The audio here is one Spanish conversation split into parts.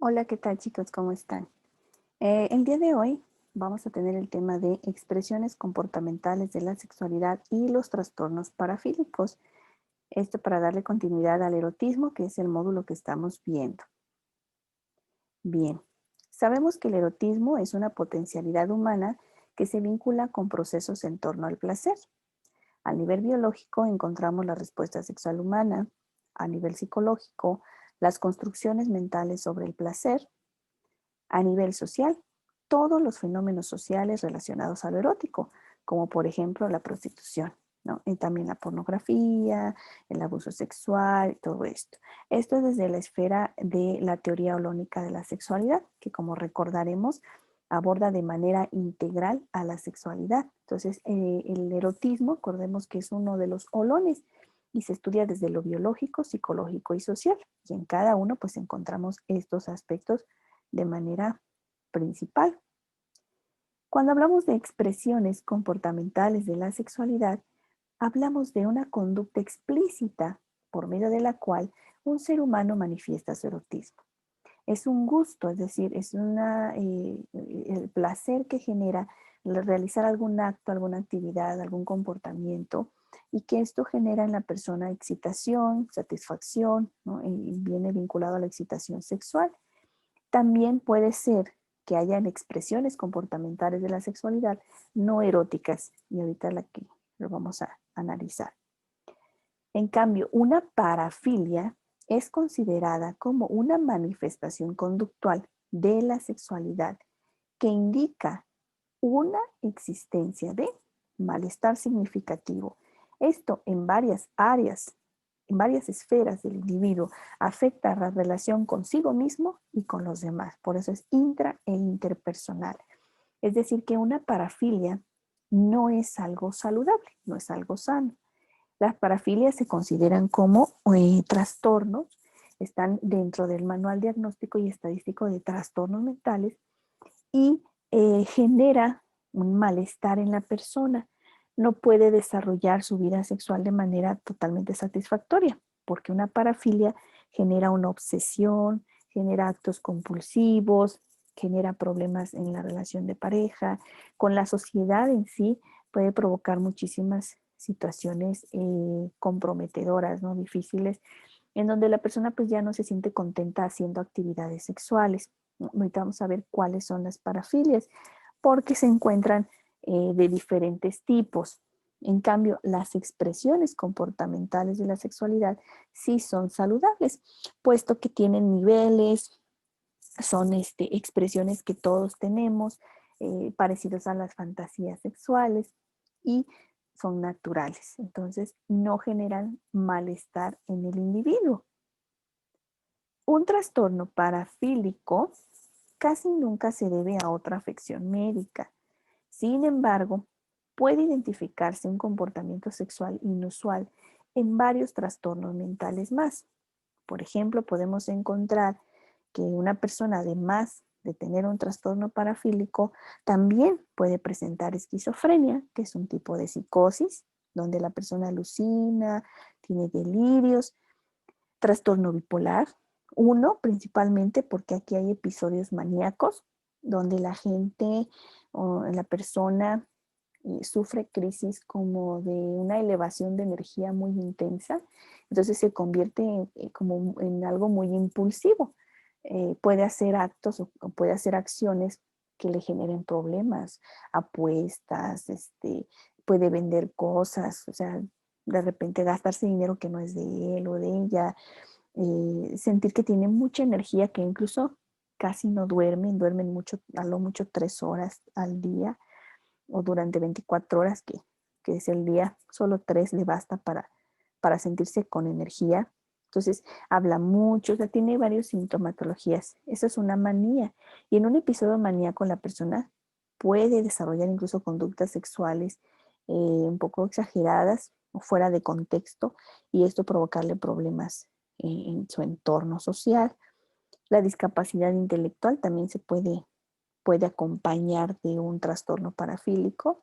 Hola, ¿qué tal chicos? ¿Cómo están? El día de hoy vamos a tener el tema de expresiones comportamentales de la sexualidad y los trastornos parafílicos. Esto para darle continuidad al erotismo, que es el módulo que estamos viendo. Bien, sabemos que el erotismo es una potencialidad humana que se vincula con procesos en torno al placer. A nivel biológico encontramos la respuesta sexual humana. A nivel psicológico, las construcciones mentales sobre el placer. A nivel social, todos los fenómenos sociales relacionados a lo erótico, como por ejemplo la prostitución, ¿no? Y también la pornografía, el abuso sexual, todo esto. Esto es desde la esfera de la teoría holónica de la sexualidad, que como recordaremos, aborda de manera integral a la sexualidad. Entonces, el erotismo, recordemos que es uno de los holones y se estudia desde lo biológico, psicológico y social. Y en cada uno, pues encontramos estos aspectos de manera principal. Cuando hablamos de expresiones comportamentales de la sexualidad, hablamos de una conducta explícita por medio de la cual un ser humano manifiesta su erotismo. Es un gusto, es decir, es el placer que genera realizar algún acto, alguna actividad, algún comportamiento y que esto genera en la persona excitación, satisfacción, ¿no? Y viene vinculado a la excitación sexual. También puede ser que hayan expresiones comportamentales de la sexualidad no eróticas, y ahorita lo vamos a analizar. En cambio, una parafilia es considerada como una manifestación conductual de la sexualidad que indica una existencia de malestar significativo. Esto en varias áreas, en varias esferas del individuo, afecta a la relación consigo mismo y con los demás. Por eso es intra e interpersonal. Es decir, que una parafilia no es algo saludable, no es algo sano. Las parafilias se consideran como trastornos, están dentro del manual diagnóstico y estadístico de trastornos mentales y genera un malestar en la persona. No puede desarrollar su vida sexual de manera totalmente satisfactoria, porque una parafilia genera una obsesión, genera actos compulsivos, genera problemas en la relación de pareja, con la sociedad en sí puede provocar muchísimas situaciones comprometedoras, ¿no? Difíciles, en donde la persona pues ya no se siente contenta haciendo actividades sexuales. Ahorita vamos a ver cuáles son las parafilias, porque se encuentran de diferentes tipos. En cambio, las expresiones comportamentales de la sexualidad sí son saludables, puesto que tienen niveles, son expresiones que todos tenemos, parecidos a las fantasías sexuales y son naturales. Entonces, no generan malestar en el individuo. Un trastorno parafílico casi nunca se debe a otra afección médica. Sin embargo, puede identificarse un comportamiento sexual inusual en varios trastornos mentales más. Por ejemplo, podemos encontrar que una persona, además de tener un trastorno parafílico, también puede presentar esquizofrenia, que es un tipo de psicosis, donde la persona alucina, tiene delirios, trastorno bipolar, uno principalmente porque aquí hay episodios maníacos, donde la gente o la persona sufre crisis como de una elevación de energía muy intensa, entonces se convierte como en algo muy impulsivo. Puede hacer actos o puede hacer acciones que le generen problemas, apuestas, puede vender cosas, o sea, de repente gastarse dinero que no es de él o de ella, sentir que tiene mucha energía, que incluso casi no duermen mucho, a lo mucho 3 horas al día o durante 24 horas, que es el día, solo 3 le basta para sentirse con energía. Entonces, habla mucho, o sea, tiene varias sintomatologías. Eso es una manía. Y en un episodio maníaco, la persona puede desarrollar incluso conductas sexuales un poco exageradas o fuera de contexto, y esto provocarle problemas en su entorno social. La discapacidad intelectual también puede acompañar de un trastorno parafílico.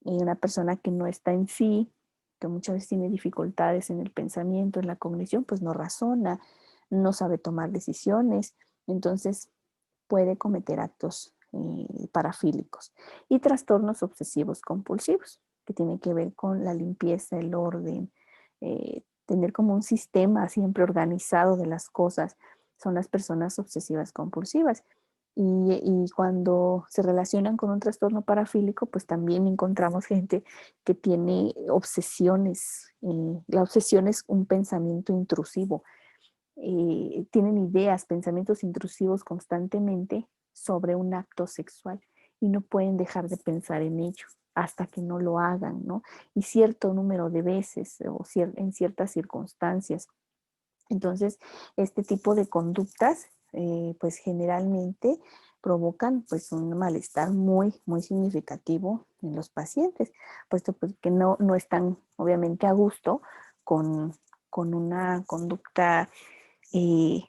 Una persona que no está en sí, que muchas veces tiene dificultades en el pensamiento, en la cognición, pues no razona, no sabe tomar decisiones, Entonces, puede cometer actos parafílicos. Y trastornos obsesivos compulsivos, que tienen que ver con la limpieza, el orden, tener como un sistema siempre organizado de las cosas, son las personas obsesivas compulsivas. Y cuando se relacionan con un trastorno parafílico, pues también encontramos gente que tiene obsesiones. La obsesión es un pensamiento intrusivo. Tienen ideas, pensamientos intrusivos constantemente sobre un acto sexual y no pueden dejar de pensar en ello hasta que no lo hagan, ¿no? Y cierto número de veces o en ciertas circunstancias. Entonces, este tipo de conductas, pues generalmente provocan pues un malestar muy, muy significativo en los pacientes, puesto pues, que no están obviamente a gusto con, con una conducta eh,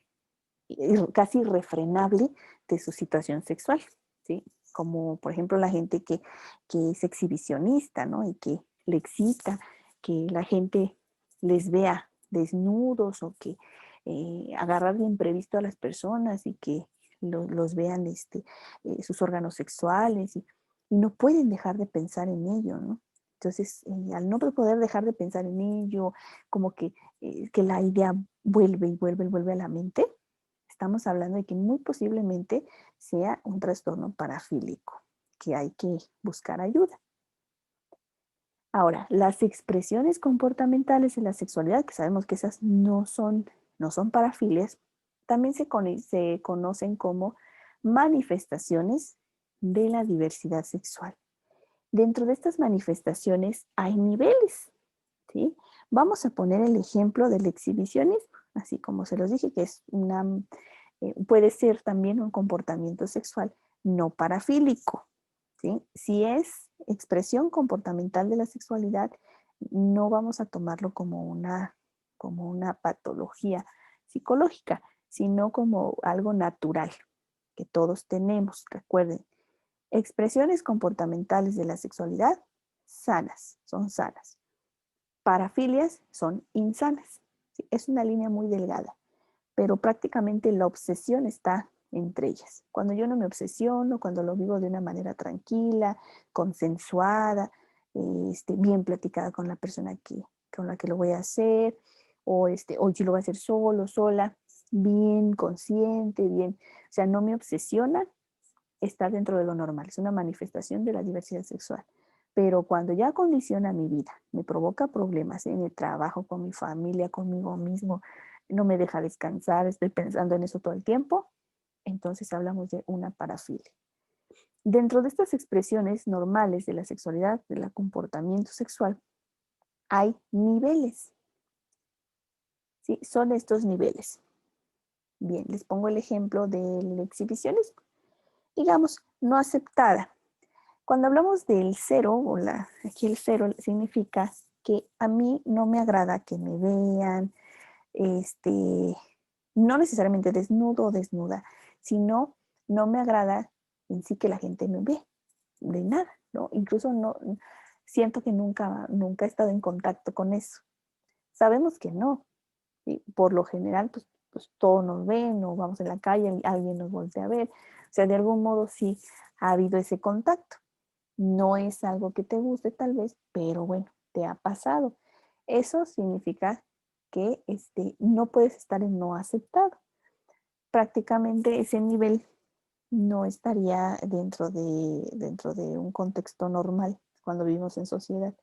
casi irrefrenable de su situación sexual, ¿sí? Como por ejemplo la gente que es exhibicionista, ¿no? Y que le excita que la gente les vea desnudos o que agarrar de imprevisto a las personas y que los vean sus órganos sexuales y no pueden dejar de pensar en ello, ¿no? Entonces, al no poder dejar de pensar en ello, como que la idea vuelve y vuelve y vuelve a la mente, estamos hablando de que muy posiblemente sea un trastorno parafílico, que hay que buscar ayuda. Ahora, las expresiones comportamentales en la sexualidad, que sabemos que esas no son parafilias, también se conocen como manifestaciones de la diversidad sexual. Dentro de estas manifestaciones hay niveles, ¿sí? Vamos a poner el ejemplo del exhibicionismo, así como se los dije, que puede ser también un comportamiento sexual no parafílico, ¿sí? Si es expresión comportamental de la sexualidad, no vamos a tomarlo como una patología psicológica, sino como algo natural que todos tenemos. Recuerden, expresiones comportamentales de la sexualidad sanas, son sanas. Parafilias son insanas. ¿Sí? Es una línea muy delgada, pero prácticamente la obsesión está entre ellas. Cuando yo no me obsesiono, cuando lo vivo de una manera tranquila, consensuada, bien platicada con la persona con la que lo voy a hacer, o si lo voy a hacer solo, sola, bien consciente, bien, o sea, no me obsesiona, está dentro de lo normal, es una manifestación de la diversidad sexual. Pero cuando ya condiciona mi vida, me provoca problemas en el trabajo, con mi familia, conmigo mismo, no me deja descansar, estoy pensando en eso todo el tiempo, entonces hablamos de una parafilia. Dentro de estas expresiones normales de la sexualidad, del comportamiento sexual, hay niveles. ¿Sí? Son estos niveles. Bien, les pongo el ejemplo del exhibicionismo. Digamos, no aceptada. Cuando hablamos del cero, aquí el cero significa que a mí no me agrada que me vean, no necesariamente desnudo o desnuda, sino no me agrada en sí que la gente me ve, de nada, ¿no? Incluso no, siento que nunca he estado en contacto con eso. Sabemos que no, y por lo general, pues todos nos ven o vamos en la calle y alguien nos voltea a ver. O sea, de algún modo sí ha habido ese contacto. No es algo que te guste tal vez, pero bueno, te ha pasado. Eso significa que no puedes estar en no aceptado. Prácticamente ese nivel no estaría dentro de un contexto normal cuando vivimos en sociedad.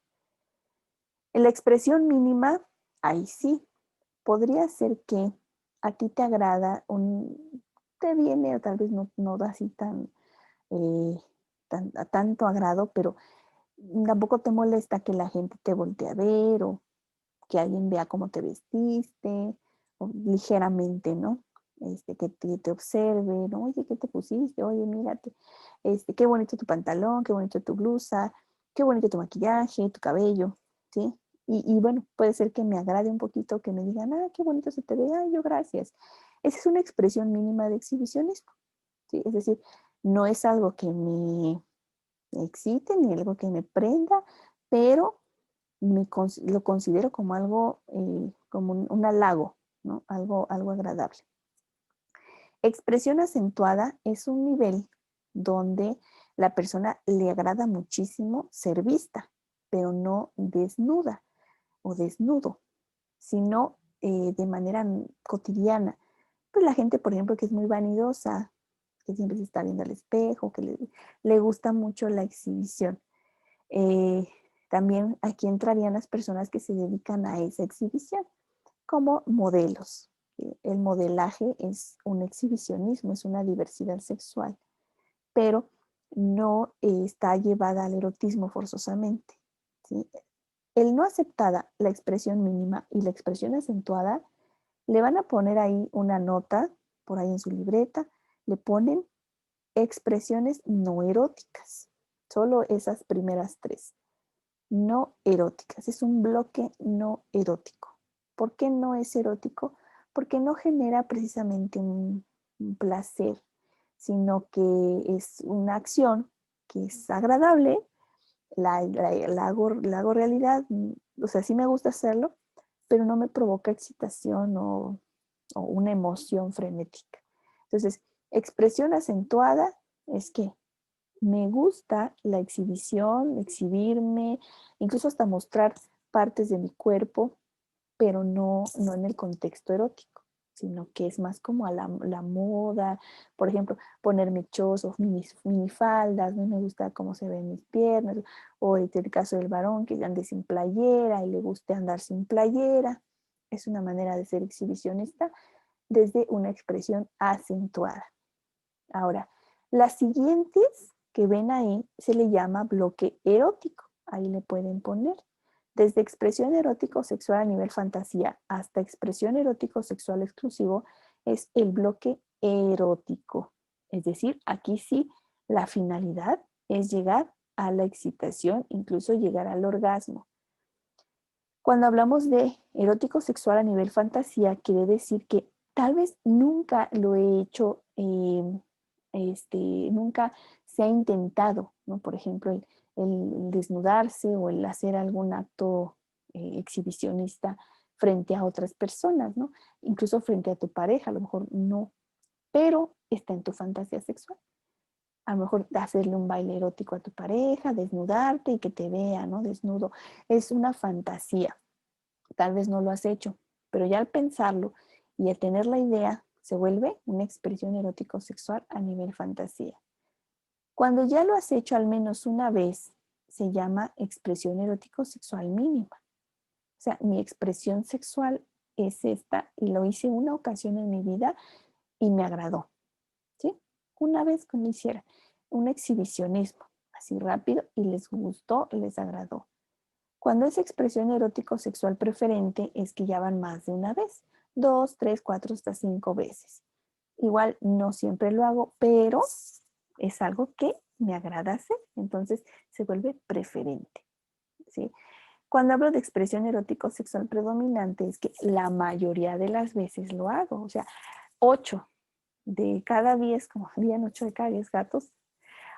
En la expresión mínima, ahí sí, podría ser que a ti te agrada, te viene o tal vez no da así eh, a tanto agrado, pero tampoco te molesta que la gente te voltee a ver o que alguien vea cómo te vestiste, o ligeramente, ¿no? Que te observe, ¿no? Oye, ¿qué te pusiste? Oye, mírate, qué bonito tu pantalón, qué bonito tu blusa, qué bonito tu maquillaje, tu cabello, ¿sí? Y bueno, puede ser que me agrade un poquito, que me digan, qué bonito se te ve, yo gracias. Esa es una expresión mínima de exhibicionismo, ¿sí? Es decir, no es algo que me excite ni algo que me prenda, pero lo considero como algo, como un halago, ¿no? Algo agradable. Expresión acentuada es un nivel donde la persona le agrada muchísimo ser vista, pero no desnuda o desnudo, sino de manera cotidiana. Pues la gente, por ejemplo, que es muy vanidosa, que siempre se está viendo al espejo, que le gusta mucho la exhibición. Eh, También aquí entrarían las personas que se dedican a esa exhibición, como modelos. El modelaje es un exhibicionismo, es una diversidad sexual, pero no está llevada al erotismo forzosamente, ¿sí? El no aceptada, la expresión mínima y la expresión acentuada, le van a poner ahí una nota, por ahí en su libreta, le ponen expresiones no eróticas, solo esas primeras tres, no eróticas, es un bloque no erótico. ¿Por qué no es erótico? Porque no genera precisamente un placer, sino que es una acción que es agradable, la hago realidad, o sea, sí me gusta hacerlo, pero no me provoca excitación o una emoción frenética. Entonces, expresión acentuada es que me gusta la exhibición, exhibirme, incluso hasta mostrar partes de mi cuerpo, pero no en el contexto erótico, sino que es más como a la moda, por ejemplo, ponerme chozos, minifaldas, no me gusta cómo se ven mis piernas, o el caso del varón que ande sin playera y le guste andar sin playera, es una manera de ser exhibicionista desde una expresión acentuada. Ahora, las siguientes que ven ahí se le llama bloque erótico. Ahí le pueden poner. Desde expresión erótico sexual a nivel fantasía hasta expresión erótico sexual exclusivo es el bloque erótico. Es decir, aquí sí la finalidad es llegar a la excitación, incluso llegar al orgasmo. Cuando hablamos de erótico sexual a nivel fantasía, quiere decir que tal vez nunca lo he hecho, nunca se ha intentado, ¿no? Por ejemplo, el desnudarse o el hacer algún acto exhibicionista frente a otras personas, ¿no? Incluso frente a tu pareja, a lo mejor no, pero está en tu fantasía sexual. A lo mejor hacerle un baile erótico a tu pareja, desnudarte y que te vea, ¿no? Desnudo. Es una fantasía. Tal vez no lo has hecho, pero ya al pensarlo y al tener la idea, se vuelve una expresión erótico-sexual a nivel fantasía. Cuando ya lo has hecho al menos una vez, se llama expresión erótico-sexual mínima. O sea, mi expresión sexual es esta y lo hice una ocasión en mi vida y me agradó. ¿Sí? Una vez que lo hiciera, un exhibicionismo, así rápido, y les gustó, les agradó. Cuando es expresión erótico sexual preferente es que ya van más de una vez, 2, 3, 4, hasta 5 veces. Igual no siempre lo hago, pero es algo que me agrada hacer, entonces se vuelve preferente, ¿sí? Cuando hablo de expresión erótico sexual predominante es que la mayoría de las veces lo hago, o sea, 8 de cada 10, como dirían 8 de cada 10 gatos,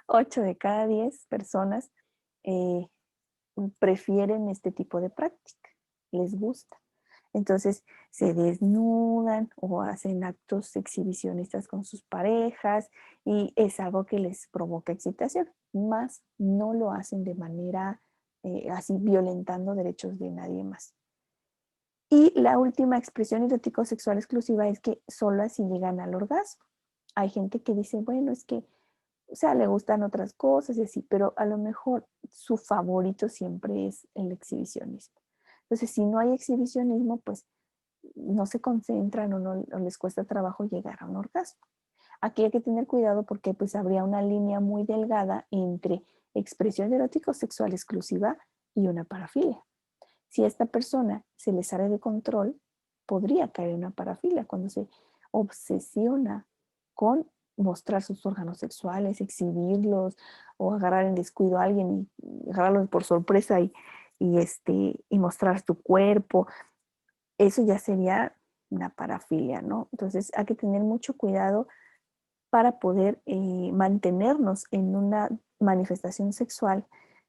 8 de cada 10 personas eh, prefieren este tipo de práctica, les gusta. Entonces se desnudan o hacen actos exhibicionistas con sus parejas y es algo que les provoca excitación, más no lo hacen de manera así violentando derechos de nadie más. Y la última expresión erótico-sexual exclusiva es que solo así llegan al orgasmo. Hay gente que dice, bueno, es que o sea, le gustan otras cosas y así, pero a lo mejor su favorito siempre es el exhibicionismo. Entonces, si no hay exhibicionismo, pues no se concentran o les cuesta trabajo llegar a un orgasmo. Aquí hay que tener cuidado porque pues habría una línea muy delgada entre expresión erótico sexual exclusiva y una parafilia. Si a esta persona se le sale de control, podría caer en una parafilia cuando se obsesiona con mostrar sus órganos sexuales, exhibirlos o agarrar en descuido a alguien y agarrarlo por sorpresa y mostrar tu cuerpo. Eso ya sería una parafilia, ¿no? Entonces hay que tener mucho cuidado para poder mantenernos en una manifestación sexual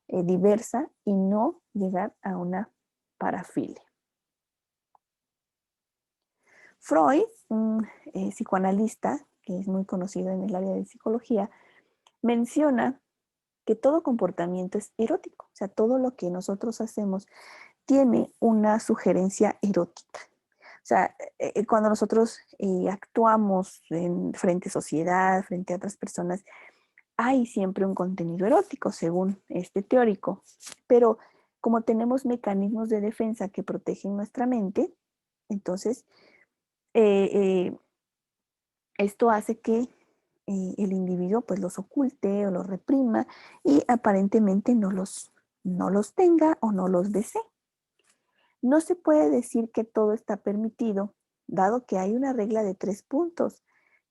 diversa y no llegar a una parafilia. Freud, un psicoanalista que es muy conocido en el área de psicología, menciona que todo comportamiento es erótico, o sea, todo lo que nosotros hacemos tiene una sugerencia erótica. O sea, cuando nosotros actuamos frente a sociedad, frente a otras personas, hay siempre un contenido erótico, según este teórico, pero como tenemos mecanismos de defensa que protegen nuestra mente, entonces eh, eh, esto hace que el individuo pues los oculte o los reprima y aparentemente no los tenga o no los desee. No se puede decir que todo está permitido, dado que hay una regla de 3 puntos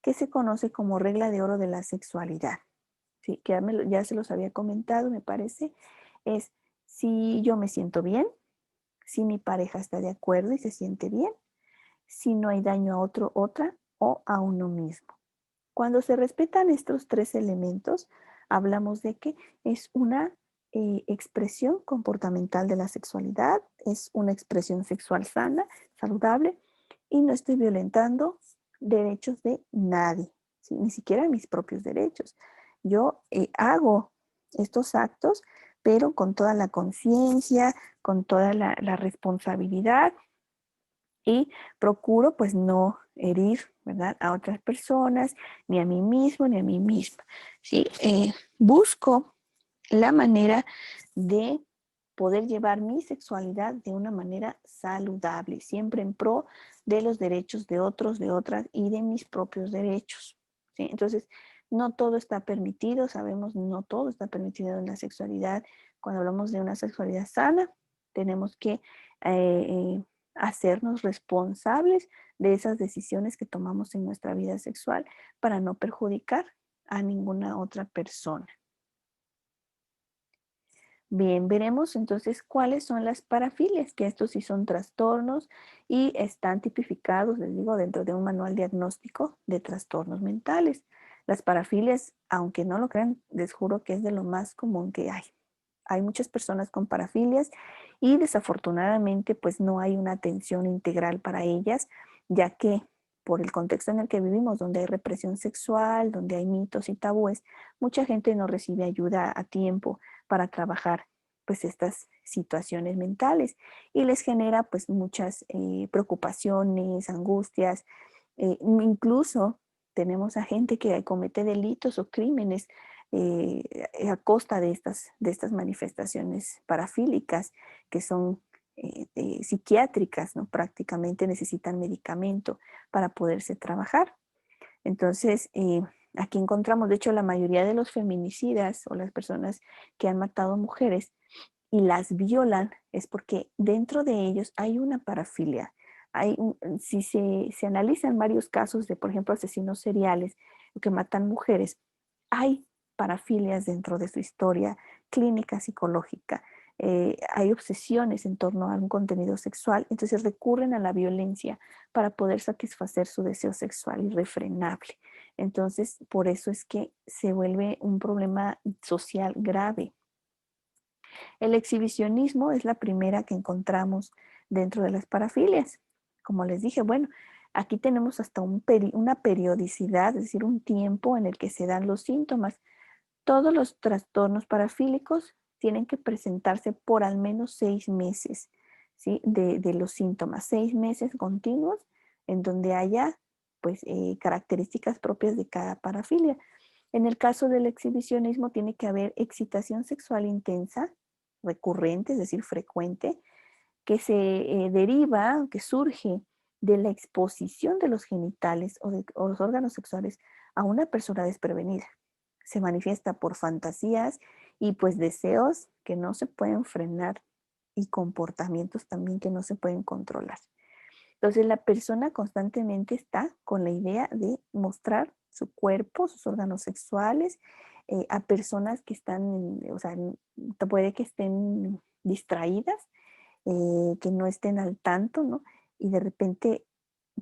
que se conoce como regla de oro de la sexualidad. Sí, que ya se los había comentado, me parece. Es si yo me siento bien, si mi pareja está de acuerdo y se siente bien, si no hay daño a otro, otra o a uno mismo. Cuando se respetan estos 3 elementos, hablamos de que es una expresión comportamental de la sexualidad, es una expresión sexual sana, saludable, y no estoy violentando derechos de nadie, ¿sí? Ni siquiera mis propios derechos. Yo hago estos actos, pero con toda la conciencia, con toda la responsabilidad y procuro pues no herir, ¿verdad?, a otras personas, ni a mí mismo, ni a mí misma. ¿Sí? Busco la manera de poder llevar mi sexualidad de una manera saludable, siempre en pro de los derechos de otros, de otras y de mis propios derechos. ¿Sí? Entonces, no todo está permitido, sabemos, no todo está permitido en la sexualidad. Cuando hablamos de una sexualidad sana, tenemos que hacernos responsables de esas decisiones que tomamos en nuestra vida sexual para no perjudicar a ninguna otra persona. Bien, veremos entonces cuáles son las parafilias, que estos sí son trastornos y están tipificados, les digo, dentro de un manual diagnóstico de trastornos mentales. Las parafilias, aunque no lo crean, les juro que es de lo más común que hay. Hay muchas personas con parafilias y desafortunadamente pues no hay una atención integral para ellas, ya que por el contexto en el que vivimos, donde hay represión sexual, donde hay mitos y tabúes, mucha gente no recibe ayuda a tiempo para trabajar pues estas situaciones mentales y les genera pues muchas preocupaciones, angustias, incluso tenemos a gente que comete delitos o crímenes eh, a costa de estas manifestaciones parafílicas que son psiquiátricas, ¿no? Prácticamente necesitan medicamento para poderse trabajar. Entonces, aquí encontramos, de hecho, la mayoría de los feminicidas o las personas que han matado mujeres y las violan es porque dentro de ellos hay una parafilia. Si se analizan varios casos de, por ejemplo, asesinos seriales que matan mujeres, hay parafilias dentro de su historia clínica psicológica. Hay obsesiones en torno a un contenido sexual, entonces recurren a la violencia para poder satisfacer su deseo sexual irrefrenable. Entonces, por eso es que se vuelve un problema social grave. El exhibicionismo es la primera que encontramos dentro de las parafilias. Como les dije, bueno, aquí tenemos hasta una periodicidad, es decir, un tiempo en el que se dan los síntomas. Todos los trastornos parafílicos tienen que presentarse por al menos 6 meses, ¿sí? De los síntomas, 6 meses continuos en donde haya pues, características propias de cada parafilia. En el caso del exhibicionismo tiene que haber excitación sexual intensa, recurrente, es decir, frecuente, que se deriva, que surge de la exposición de los genitales o los órganos sexuales a una persona desprevenida. Se manifiesta por fantasías y pues deseos que no se pueden frenar y comportamientos también que no se pueden controlar. Entonces la persona constantemente está con la idea de mostrar su cuerpo, sus órganos sexuales, a personas que están, o sea, puede que estén distraídas, que no estén al tanto, ¿no? Y de repente,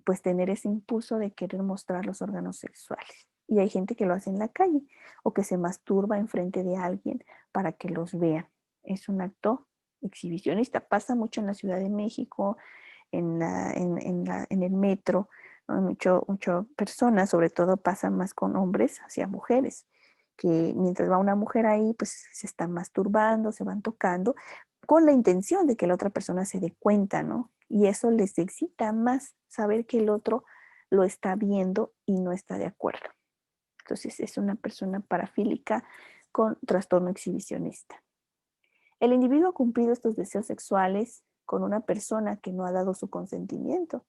pues tener ese impulso de querer mostrar los órganos sexuales. Y hay gente que lo hace en la calle o que se masturba enfrente de alguien para que los vean. Es un acto exhibicionista. Pasa mucho en la Ciudad de México, en el metro, ¿no? Mucho personas, sobre todo pasa más con hombres hacia mujeres, que mientras va una mujer ahí, pues se están masturbando, se van tocando, con la intención de que la otra persona se dé cuenta, ¿no? Y eso les excita más saber que el otro lo está viendo y no está de acuerdo. Entonces es una persona parafílica con trastorno exhibicionista. El individuo ha cumplido estos deseos sexuales con una persona que no ha dado su consentimiento,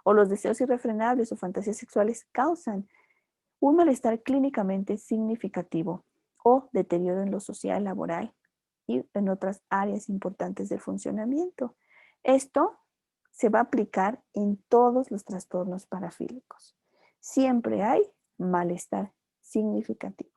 o los deseos irrefrenables o fantasías sexuales causan un malestar clínicamente significativo o deterioro en lo social, laboral y en otras áreas importantes del funcionamiento. Esto se va a aplicar en todos los trastornos parafílicos. Siempre hay malestar significativo.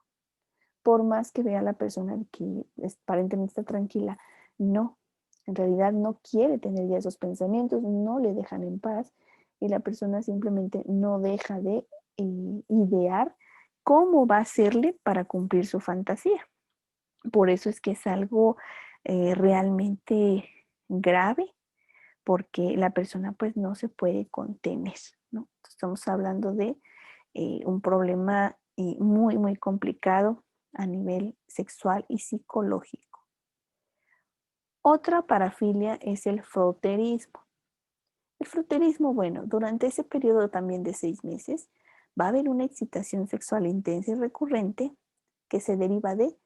Por más que vea a la persona que aparentemente está tranquila, no, en realidad no quiere tener ya esos pensamientos, no le dejan en paz y la persona simplemente no deja de idear cómo va a hacerle para cumplir su fantasía. Por eso es que es algo realmente grave, porque la persona pues no se puede contener, ¿no? Estamos hablando de un problema muy, muy complicado a nivel sexual y psicológico. Otra parafilia es el froterismo. El froterismo, bueno, durante ese periodo también de 6 meses va a haber una excitación sexual intensa y recurrente que se deriva de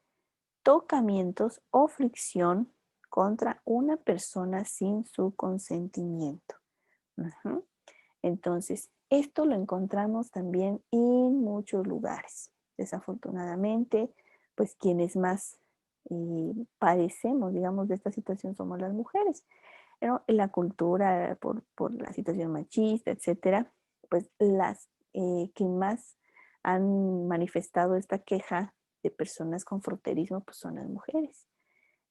tocamientos o fricción contra una persona sin su consentimiento. Uh-huh. Entonces, esto lo encontramos también en muchos lugares. Desafortunadamente, pues quienes más padecemos, digamos, de esta situación somos las mujeres. Pero en la cultura, por la situación machista, etcétera, pues las que más han manifestado esta queja de personas con froterismo, pues son las mujeres,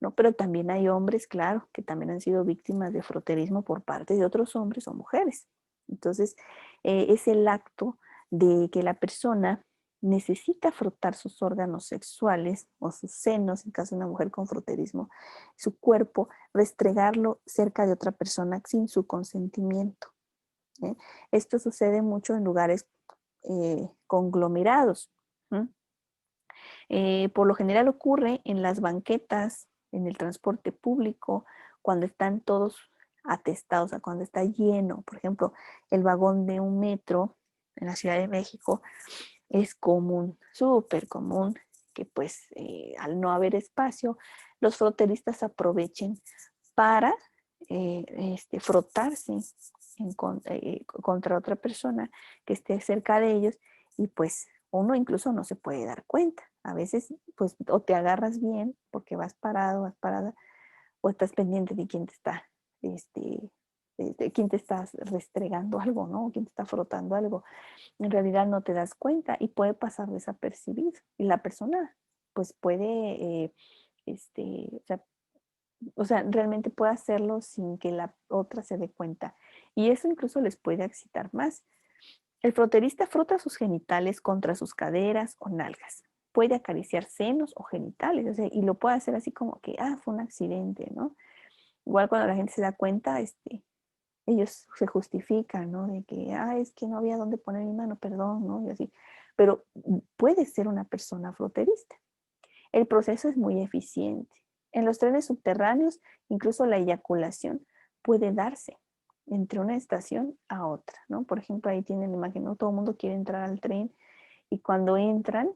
¿no? Pero también hay hombres, claro, que también han sido víctimas de froterismo por parte de otros hombres o mujeres. Entonces, es el acto de que la persona necesita frotar sus órganos sexuales o sus senos, en caso de una mujer con froterismo, su cuerpo, restregarlo cerca de otra persona sin su consentimiento. ¿Eh? Esto sucede mucho en lugares conglomerados. Por lo general ocurre en las banquetas, en el transporte público, cuando están todos atestados, o sea, cuando está lleno. Por ejemplo, el vagón de un metro en la Ciudad de México es común, súper común, que pues al no haber espacio, los froteristas aprovechen para frotarse contra otra persona que esté cerca de ellos y pues uno incluso no se puede dar cuenta. A veces pues o te agarras bien porque vas parado, vas parada, o estás pendiente de quién te está, de quién te estás restregando algo, ¿no? Quién te está frotando algo. En realidad no te das cuenta y puede pasar desapercibido. Y la persona pues puede, o sea, realmente puede hacerlo sin que la otra se dé cuenta. Y eso incluso les puede excitar más. El froterista frota sus genitales contra sus caderas o nalgas. Puede acariciar senos o genitales, o sea, y lo puede hacer así como que, fue un accidente, ¿no? Igual cuando la gente se da cuenta, ellos se justifican, ¿no? De que, es que no había dónde poner mi mano, perdón, ¿no? Y así. Pero puede ser una persona froterista. El proceso es muy eficiente. En los trenes subterráneos, incluso la eyaculación puede darse entre una estación a otra, ¿no? Por ejemplo, ahí tienen la imagen, ¿no? Todo el mundo quiere entrar al tren y cuando entran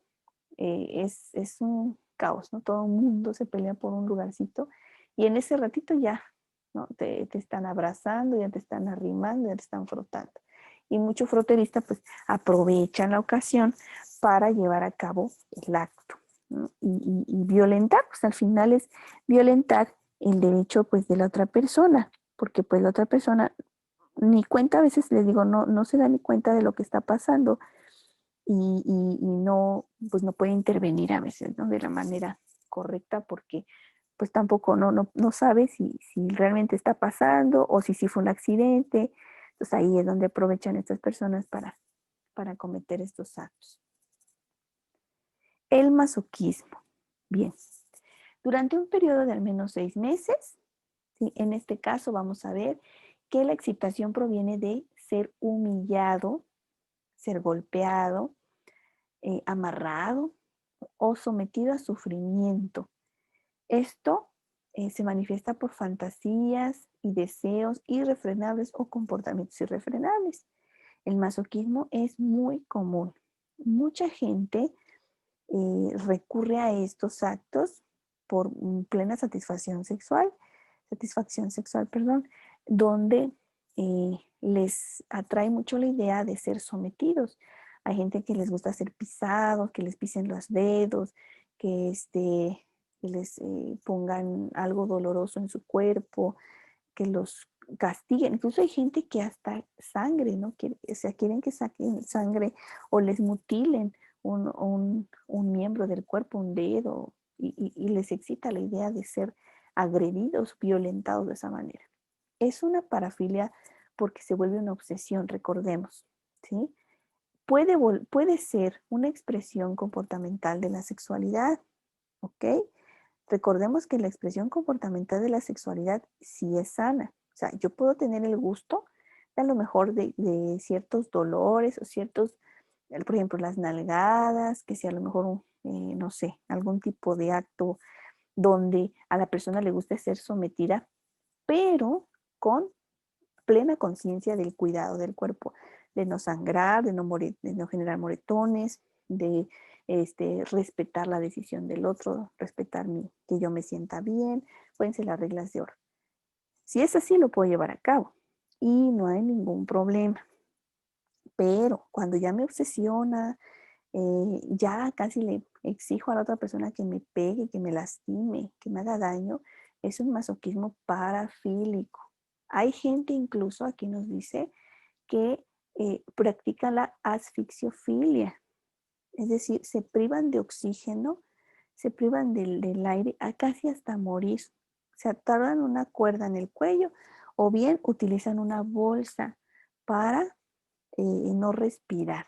es un caos, ¿no? Todo el mundo se pelea por un lugarcito y en ese ratito ya, ¿no? Te están abrazando, ya te están arrimando, ya te están frotando. Y muchos froteristas pues aprovechan la ocasión para llevar a cabo el acto, ¿no? Y violentar, pues al final es violentar el derecho pues de la otra persona, porque pues la otra persona ni cuenta, a veces les digo, no se da ni cuenta de lo que está pasando y no, pues no puede intervenir a veces, ¿no? De la manera correcta porque pues tampoco no sabe si realmente está pasando o si fue un accidente. Entonces ahí es donde aprovechan estas personas para cometer estos actos. El masoquismo. Bien, durante un periodo de al menos 6 meses, ¿sí? En este caso vamos a ver que la excitación proviene de ser humillado ser golpeado, amarrado o sometido a sufrimiento. Esto se manifiesta por fantasías y deseos irrefrenables o comportamientos irrefrenables. El masoquismo es muy común. Mucha gente recurre a estos actos por plena satisfacción sexual, perdón, donde les atrae mucho la idea de ser sometidos. Hay gente que les gusta ser pisados, que les pisen los dedos, que les pongan algo doloroso en su cuerpo, que los castiguen. Incluso hay gente que hasta sangre, ¿no? O sea, quieren que saquen sangre o les mutilen un miembro del cuerpo, un dedo, y les excita la idea de ser agredidos, violentados de esa manera. Es una parafilia porque se vuelve una obsesión, recordemos, ¿sí? Puede ser una expresión comportamental de la sexualidad, ¿ok? Recordemos que la expresión comportamental de la sexualidad sí es sana. O sea, yo puedo tener el gusto a lo mejor de ciertos dolores o ciertos, por ejemplo, las nalgadas, que sea a lo mejor, no sé, algún tipo de acto donde a la persona le gusta ser sometida, pero con plena conciencia del cuidado del cuerpo, de no sangrar, de no morir, de no generar moretones, de respetar la decisión del otro, respetar que yo me sienta bien, pueden ser las reglas de oro. Si es así, lo puedo llevar a cabo y no hay ningún problema. Pero cuando ya me obsesiona, ya casi le exijo a la otra persona que me pegue, que me lastime, que me haga daño, es un masoquismo parafílico. Hay gente incluso, aquí nos dice, que practica la asfixiofilia, es decir, se privan de oxígeno, se privan del aire casi hasta morir. Se atarran una cuerda en el cuello o bien utilizan una bolsa para no respirar.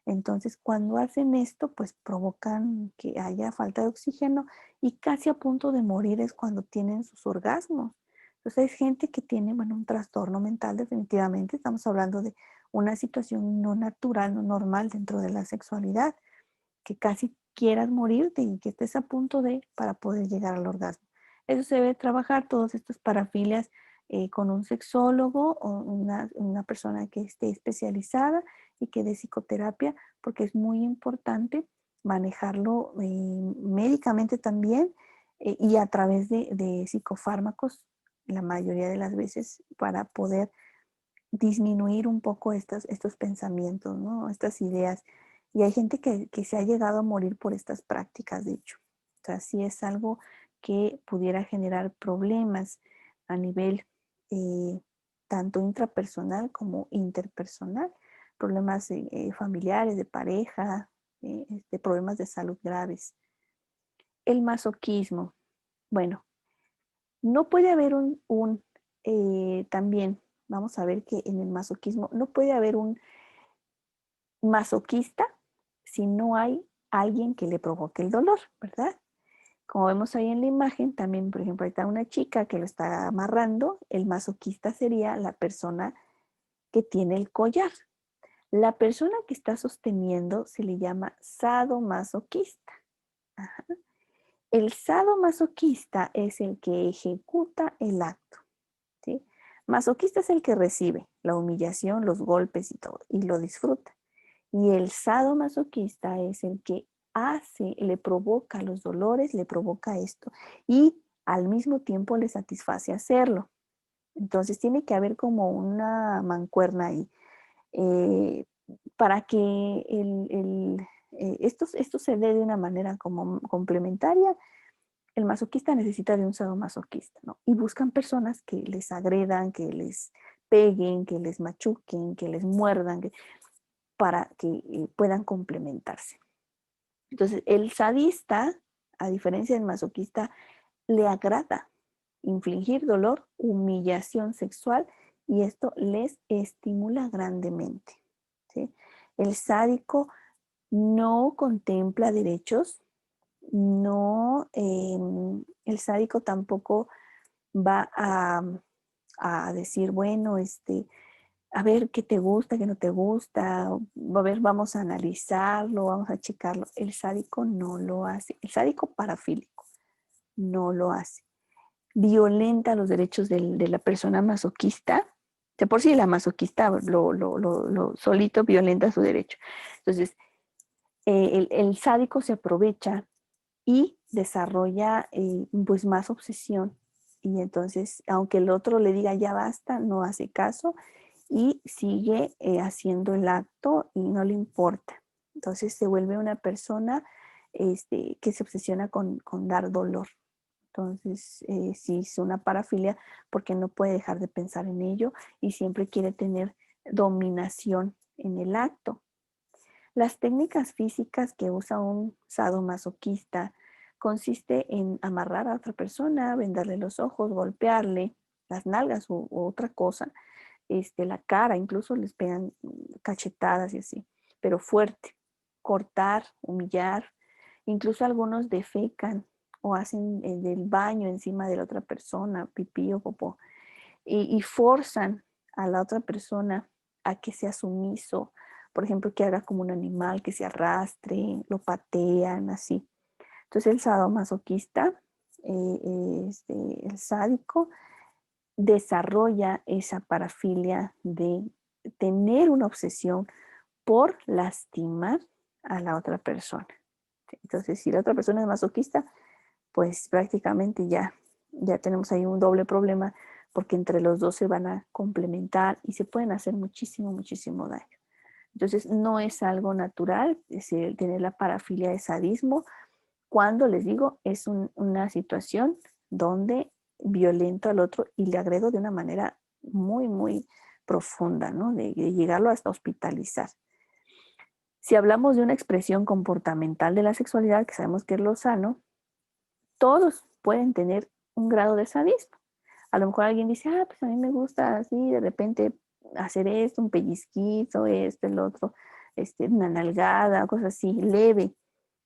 Entonces, cuando hacen esto, pues provocan que haya falta de oxígeno y casi a punto de morir es cuando tienen sus orgasmos. Entonces, hay gente que tiene, bueno, un trastorno mental definitivamente. Estamos hablando de una situación no natural, no normal dentro de la sexualidad, que casi quieras morirte y que estés a punto de para poder llegar al orgasmo. Eso se debe trabajar, todas estas parafilias, con un sexólogo o una persona que esté especializada y que dé psicoterapia, porque es muy importante manejarlo médicamente también y a través de psicofármacos la mayoría de las veces para poder disminuir un poco estos pensamientos, ¿no? Estas ideas. Y hay gente que se ha llegado a morir por estas prácticas, de hecho. O sea, sí es algo que pudiera generar problemas a nivel tanto intrapersonal como interpersonal, problemas familiares, de pareja, problemas de salud graves. El masoquismo. Bueno, no puede haber también, vamos a ver que en el masoquismo no puede haber un masoquista si no hay alguien que le provoque el dolor, ¿verdad? Como vemos ahí en la imagen, también, por ejemplo, ahí está una chica que lo está amarrando, el masoquista sería la persona que tiene el collar. La persona que está sosteniendo se le llama sadomasoquista. Ajá. El sadomasoquista es el que ejecuta el acto. ¿Sí? Masoquista es el que recibe la humillación, los golpes y todo, y lo disfruta. Y el sadomasoquista es el que hace, le provoca los dolores, le provoca esto, y al mismo tiempo le satisface hacerlo. Entonces tiene que haber como una mancuerna ahí, eh, para que esto se dé de una manera como complementaria. El masoquista necesita de un sadomasoquista, ¿no? Y buscan personas que les agredan, que les peguen, que les machuquen, que les muerdan, para que puedan complementarse. Entonces, el sadista, a diferencia del masoquista, le agrada infligir dolor, humillación sexual, y esto les estimula grandemente, ¿sí? El sádico no contempla derechos, no, el sádico tampoco va a decir, bueno, a ver qué te gusta, qué no te gusta, a ver, vamos a analizarlo, vamos a checarlo. El sádico no lo hace. El sádico parafílico no lo hace. Violenta los derechos de la persona masoquista. De por sí la masoquista lo solito violenta su derecho. Entonces, el sádico se aprovecha y desarrolla pues más obsesión. Y entonces, aunque el otro le diga ya basta, no hace caso y sigue haciendo el acto y no le importa. Entonces se vuelve una persona que se obsesiona con dar dolor. Entonces, sí es una parafilia porque no puede dejar de pensar en ello y siempre quiere tener dominación en el acto. Las técnicas físicas que usa un sadomasoquista consiste en amarrar a otra persona, vendarle los ojos, golpearle las nalgas u otra cosa, la cara, incluso les pegan cachetadas y así, pero fuerte, cortar, humillar, incluso algunos defecan o hacen del baño encima de la otra persona, pipí o popó, y forzan a la otra persona a que sea sumiso, por ejemplo, que haga como un animal, que se arrastre, lo patean, así. Entonces el sadomasoquista, el sádico, desarrolla esa parafilia de tener una obsesión por lastimar a la otra persona. Entonces, si la otra persona es masoquista, pues prácticamente ya tenemos ahí un doble problema porque entre los dos se van a complementar y se pueden hacer muchísimo, muchísimo daño. Entonces, no es algo natural tener la parafilia de sadismo cuando, les digo, es una situación donde violento al otro y le agredo de una manera muy, muy profunda, ¿no? De llegarlo hasta hospitalizar. Si hablamos de una expresión comportamental de la sexualidad, que sabemos que es lo sano, todos pueden tener un grado de sadismo. A lo mejor alguien dice, pues a mí me gusta así, de repente hacer esto, un pellizquito, esto, el otro, una nalgada, cosas así, leve,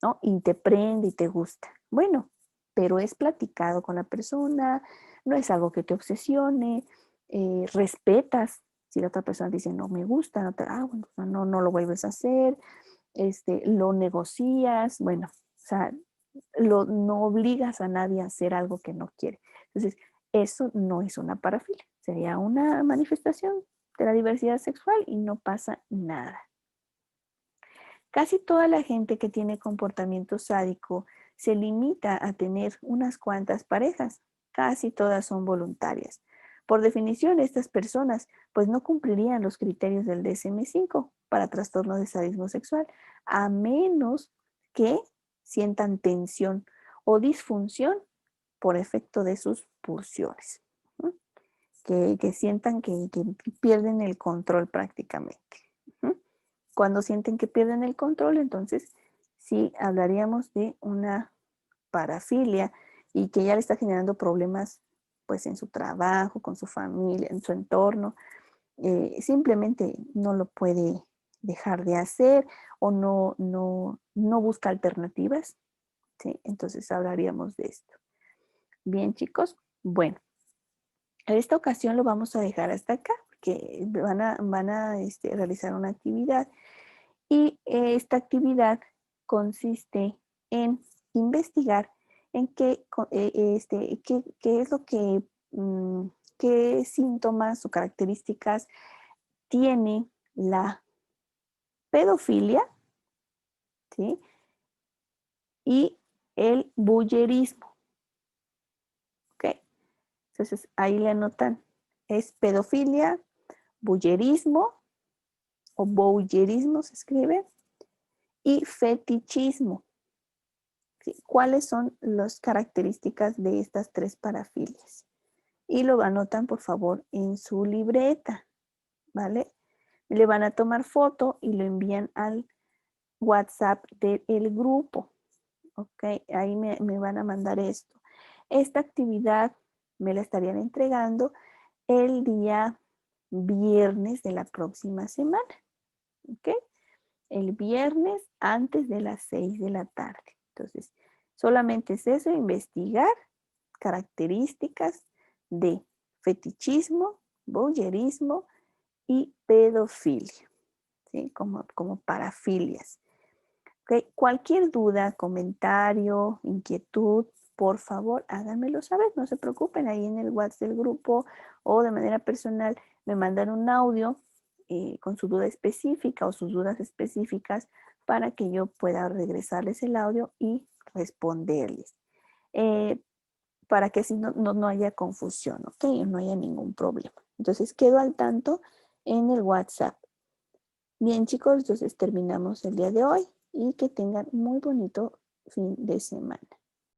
¿no? Y te prende y te gusta. Bueno, pero es platicado con la persona, no es algo que te obsesione, respetas. Si la otra persona dice, no me gusta, bueno, no lo vuelves a hacer, lo negocias, bueno, o sea, no obligas a nadie a hacer algo que no quiere. Entonces, eso no es una parafilia, sería una manifestación de la diversidad sexual y no pasa nada. Casi toda la gente que tiene comportamiento sádico se limita a tener unas cuantas parejas, casi todas son voluntarias. Por definición, estas personas pues no cumplirían los criterios del DSM-5 para trastorno de sadismo sexual, a menos que sientan tensión o disfunción por efecto de sus pulsiones, ¿no? Que sientan que pierden el control prácticamente. Cuando sienten que pierden el control, entonces sí hablaríamos de una parafilia y que ya le está generando problemas pues en su trabajo, con su familia, en su entorno. Simplemente no lo puede dejar de hacer o no busca alternativas, ¿sí? Entonces hablaríamos de esto. Bien, chicos, bueno, en esta ocasión lo vamos a dejar hasta acá porque van a realizar una actividad y esta actividad consiste en investigar en qué es lo que, qué síntomas o características tiene la pedofilia, ¿sí? Y el bullerismo, ¿ok? Entonces ahí le anotan, es pedofilia, bullerismo o bouyerismo se escribe, y fetichismo. ¿Sí? ¿Cuáles son las características de estas tres parafilias? Y lo anotan, por favor, en su libreta, ¿vale? Le van a tomar foto y lo envían al WhatsApp del grupo, ¿ok? Ahí me van a mandar esto. Esta actividad me la estarían entregando el día viernes de la próxima semana, ¿ok? El viernes antes de las 6 de la tarde. Entonces, solamente es eso, investigar características de fetichismo, voyerismo y pedofilia, ¿sí? Como parafilias. ¿Okay? Cualquier duda, comentario, inquietud, por favor, háganmelo saber. No se preocupen, ahí en el WhatsApp del grupo o de manera personal me mandan un audio con su duda específica o sus dudas específicas para que yo pueda regresarles el audio y responderles. Eh, para que así no haya confusión, ¿ok? No haya ningún problema. Entonces quedo al tanto en el WhatsApp. Bien, chicos, entonces terminamos el día de hoy y que tengan muy bonito fin de semana.